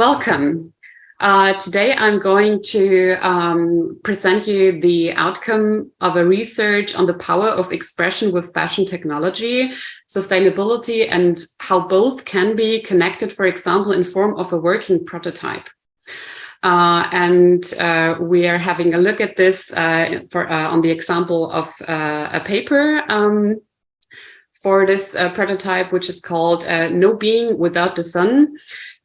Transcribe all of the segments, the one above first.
Welcome. Today I'm going to present you the outcome of a research on the power of expression with fashion technology, sustainability, and how both can be connected, for example, in form of a working prototype. We are having a look at this on the example of a paper for this prototype, which is called No Being Without the Sun,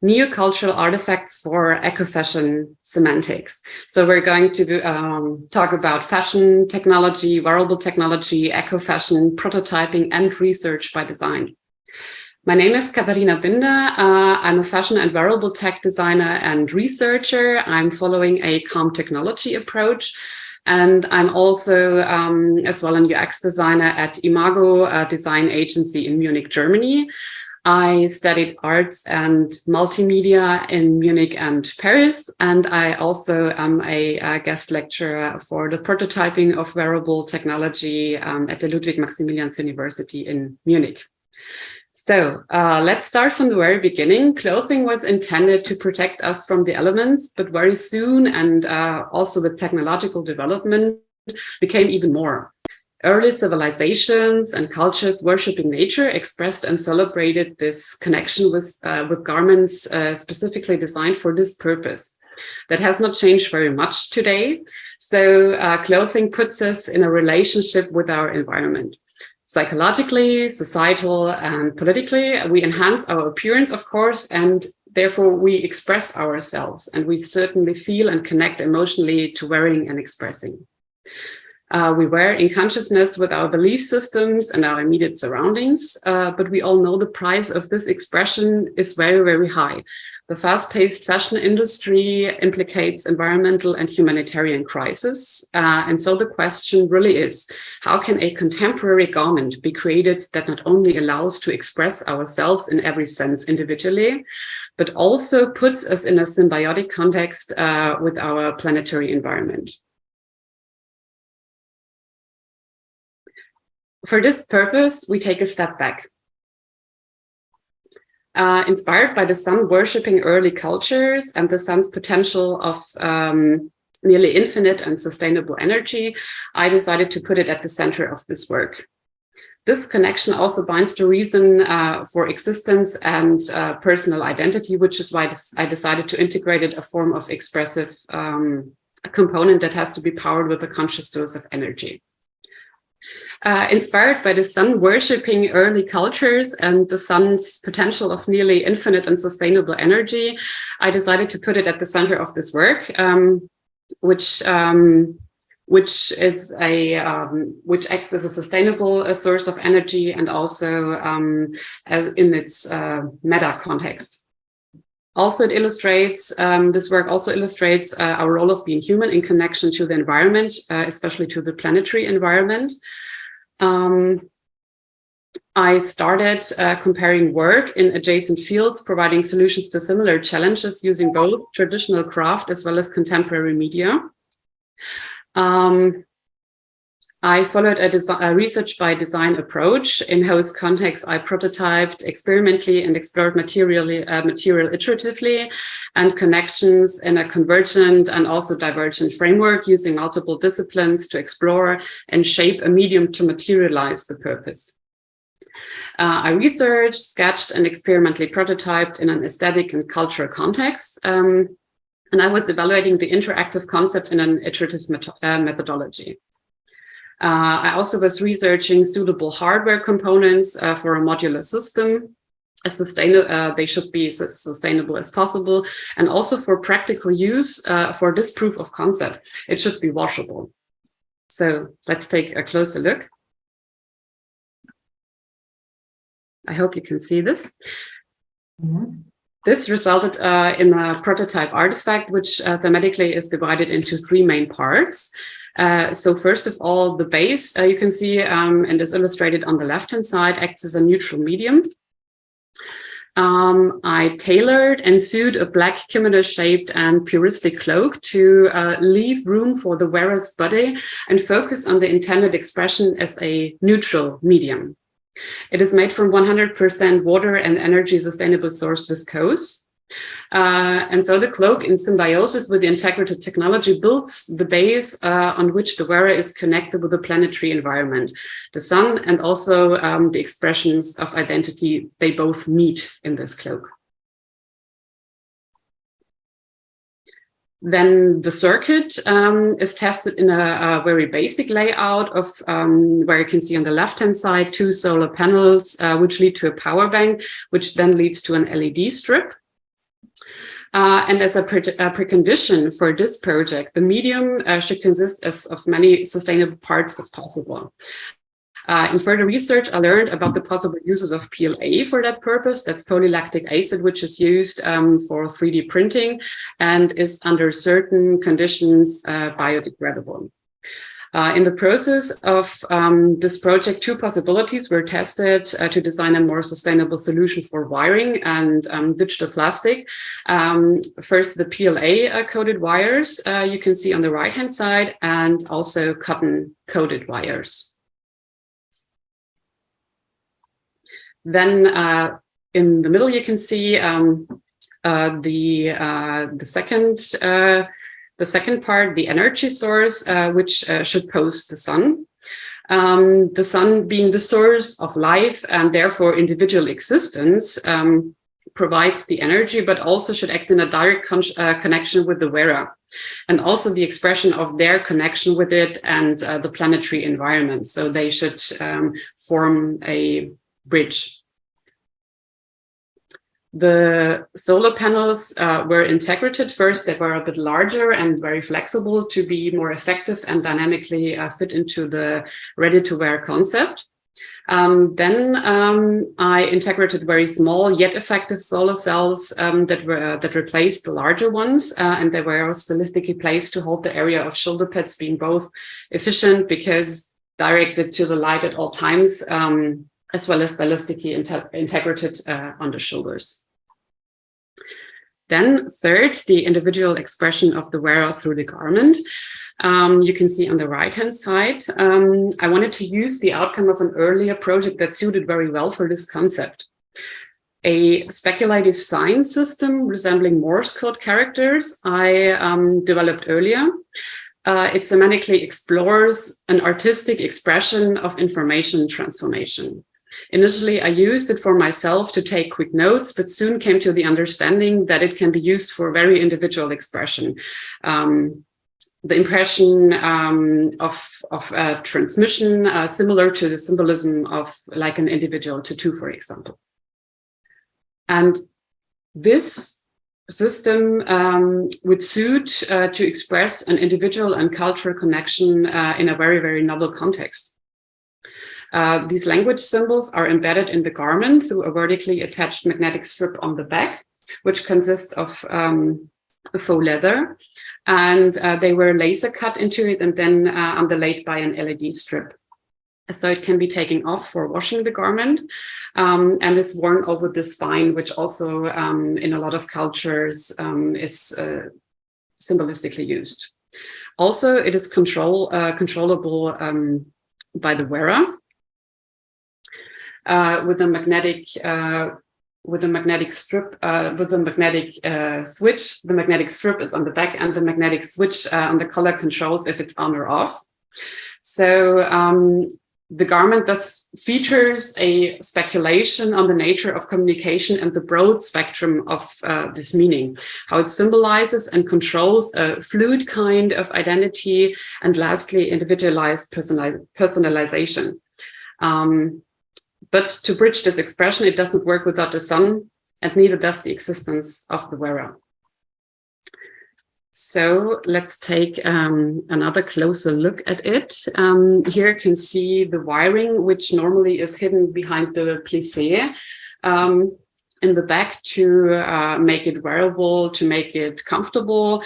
Neocultural Artifacts for Eco-Fashion Semantics. So we're going to talk about fashion technology, wearable technology, eco-fashion, prototyping, and research by design. My name is Katharina Binder. I'm a fashion and wearable tech designer and researcher. I'm following a calm technology approach. And I'm also as well an UX designer at Imago, a design agency in Munich, Germany. I studied arts and multimedia in Munich and Paris, and I also am a guest lecturer for the prototyping of wearable technology at the Ludwig-Maximilians University in Munich. So let's start from the very beginning. Clothing was intended to protect us from the elements, but very soon, and also with technological development, became even more. Early civilizations and cultures worshipping nature expressed and celebrated this connection with garments specifically designed for this purpose. That has not changed very much today. So clothing puts us in a relationship with our environment. Psychologically, societal, and politically, we enhance our appearance, of course, and therefore we express ourselves, and we certainly feel and connect emotionally to wearing and expressing. We wear in consciousness with our belief systems and our immediate surroundings, but we all know the price of this expression is very, very high. The fast-paced fashion industry implicates environmental and humanitarian crisis. And so the question really is, how can a contemporary garment be created that not only allows to express ourselves in every sense individually, but also puts us in a symbiotic context with our planetary environment? For this purpose, we take a step back. Inspired by the sun worshipping early cultures and the sun's potential of nearly infinite and sustainable energy, I decided to put it at the center of this work. This connection also binds the reason for existence and personal identity, which is why I decided to integrate it a form of expressive component that has to be powered with a conscious source of energy. Inspired by the sun worshipping early cultures and the sun's potential of nearly infinite and sustainable energy, I decided to put it at the center of this work, which acts as a sustainable source of energy and also as in its meta context. Also, it illustrates, this work also illustrates our role of being human in connection to the environment, especially to the planetary environment. I started comparing work in adjacent fields, providing solutions to similar challenges using both traditional craft as well as contemporary media. I followed a research by design approach. In host context, I prototyped experimentally and explored material iteratively and connections in a convergent and also divergent framework using multiple disciplines to explore and shape a medium to materialize the purpose. I researched, sketched, and experimentally prototyped in an aesthetic and cultural context. And I was evaluating the interactive concept in an iterative methodology. I also was researching suitable hardware components for a modular system. They should be as sustainable as possible, and also for practical use for this proof of concept. It should be washable. So let's take a closer look. I hope you can see this. Mm-hmm. This resulted in a prototype artifact, which thematically is divided into three main parts. So first of all, the base, you can see, and is illustrated on the left-hand side, acts as a neutral medium. I tailored and sewed a black kimono-shaped and puristic cloak to leave room for the wearer's body and focus on the intended expression as a neutral medium. It is made from 100% water and energy sustainable source viscose. And so the cloak, in symbiosis with the integrated technology, builds the base on which the wearer is connected with the planetary environment, the sun, and also the expressions of identity they both meet in this cloak. Then the circuit is tested in a very basic layout of where you can see on the left-hand side 2 solar panels, which lead to a power bank, which then leads to an LED strip. And as a precondition for this project, the medium should consist of many sustainable parts as possible. In further research, I learned about the possible uses of PLA for that purpose. That's polylactic acid, which is used for 3D printing and is under certain conditions biodegradable. In the process of this project, 2 possibilities were tested to design a more sustainable solution for wiring and digital plastic. First, the PLA-coated wires you can see on the right-hand side, and also cotton-coated wires. Then in the middle, you can see the second part, the energy source, which should pose the sun. The sun being the source of life and therefore individual existence, provides the energy, but also should act in a direct connection with the wearer, and also the expression of their connection with it and the planetary environment. So they should form a bridge. The solar panels were integrated. First, they were a bit larger and very flexible to be more effective and dynamically fit into the ready-to-wear concept. Then I integrated very small yet effective solar cells that replaced the larger ones, and they were stylistically placed to hold the area of shoulder pads, being both efficient because directed to the light at all times, as well as stylistically integrated on the shoulders. Then third, the individual expression of the wearer through the garment. You can see on the right-hand side, I wanted to use the outcome of an earlier project that suited very well for this concept. A speculative sign system resembling Morse code characters I developed earlier. It semantically explores an artistic expression of information transformation. Initially, I used it for myself to take quick notes, but soon came to the understanding that it can be used for very individual expression. The impression of transmission, similar to the symbolism of like an individual tattoo, for example. And this system would suit to express an individual and cultural connection in a very, very novel context. These language symbols are embedded in the garment through a vertically attached magnetic strip on the back, which consists of faux leather, and they were laser cut into it and then underlaid by an LED strip. So it can be taken off for washing the garment, and is worn over the spine, which also in a lot of cultures is symbolistically used. Also, it is controllable by the wearer. With a magnetic strip, with a magnetic switch. The magnetic strip is on the back, and the magnetic switch on the collar controls if it's on or off. So the garment thus features a speculation on the nature of communication and the broad spectrum of this meaning, how it symbolizes and controls a fluid kind of identity, and lastly, individualized personalization. But to bridge this expression, it doesn't work without the sun, and neither does the existence of the wearer. So let's take another closer look at it. Here you can see the wiring, which normally is hidden behind the plissé in the back to make it wearable, to make it comfortable.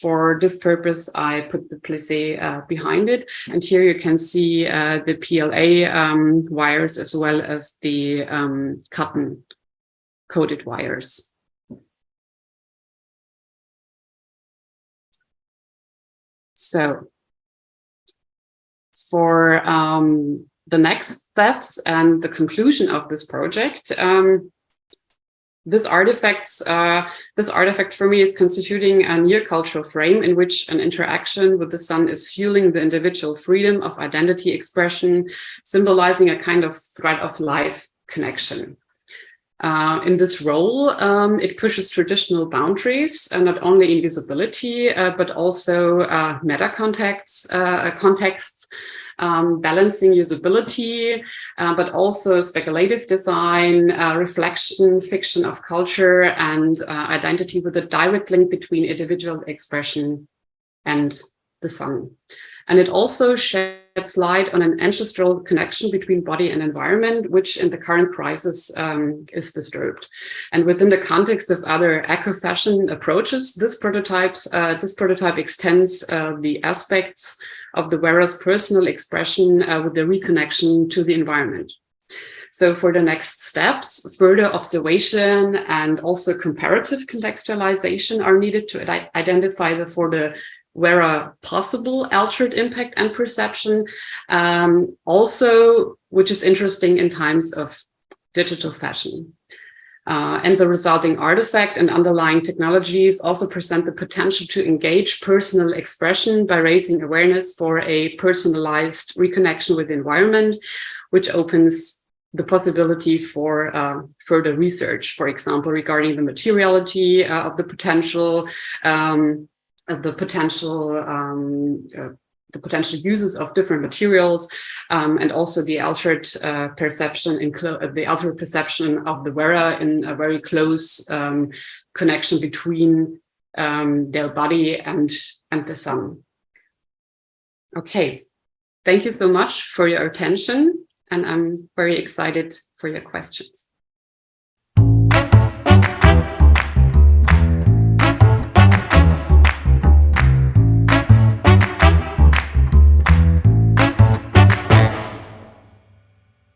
For this purpose, I put the plissé behind it. And here you can see the PLA wires as well as the cotton-coated wires. So for the next steps and the conclusion of this project, This artifact for me is constituting a near cultural frame in which an interaction with the sun is fueling the individual freedom of identity expression, symbolizing a kind of thread of life connection. In this role, it pushes traditional boundaries, not only in usability, but also meta contexts, balancing usability, but also speculative design, reflection, fiction of culture, and identity with a direct link between individual expression and the sun. And it also sheds light on an ancestral connection between body and environment, which in the current crisis is disturbed. And within the context of other eco-fashion approaches, this prototype extends the aspects of the wearer's personal expression with the reconnection to the environment. So for the next steps, further observation and also comparative contextualization are needed to identify for the wearer possible altered impact and perception, also, which is interesting in times of digital fashion. And the resulting artifact and underlying technologies also present the potential to engage personal expression by raising awareness for a personalized reconnection with the environment, which opens the possibility for further research, for example, regarding the materiality of the potential uses of different materials, and also the altered perception of the wearer in a very close connection between their body and the sun. Okay, thank you so much for your attention, and I'm very excited for your questions.